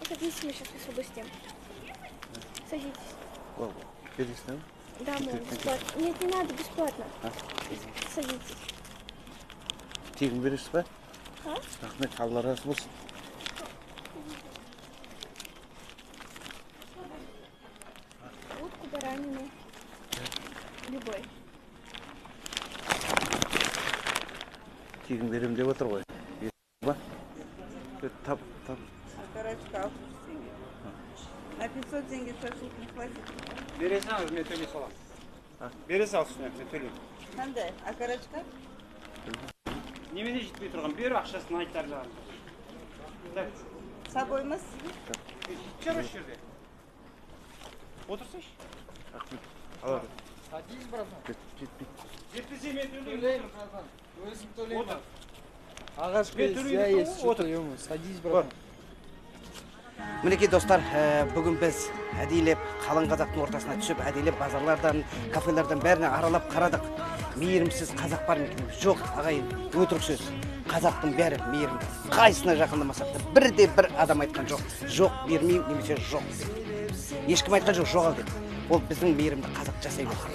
Садитесь, мы сейчас с удовольствием. Садитесь. Перестань. Да, мол, бесплатно. Нет, не надо, бесплатно. Садитесь. Тегін бересіз ба? Рахмет, Алла разы болсын. Утку, баранину. Любой. Тегін берем деп отыр ғой. Ба? Тап. Окорочка 600 тенге. На 500 тенге шашлык не хватит. Бере салыңыз, мен төлей салам. Бере салыңыз, мен төлейм. Қандай? Окорочка? Немене жетпей тұрған? Бер ақшасын айттар жағын. Так. С собоймыз? Жүр осы жерде. Отырсайшы. Алады. Садись, братан. Жетпесе мен төлейм. Өзім төлейм. Отыр. Ағашқа я есть, төлейм. Садись, братан. Мінекей достар, бүгін біз әдейлеп қалың қазақтың ортасына түсіп, әдейлеп базарлардан, кафелерден бәріне аралап қарадық. Мейірімсіз қазақ бар ма екен? Жоқ, ағайын, өтірік сөз. Қазақтың бәрі мейірімді. Қайсына жақындамасақ та бірде бір адам айтқан жоқ. Жоқ, бермеймін немесе жоқ. Ешкім айтқан жоқ, жоқ ал деп. Ол біздің мейірімді қазақ жасай берді.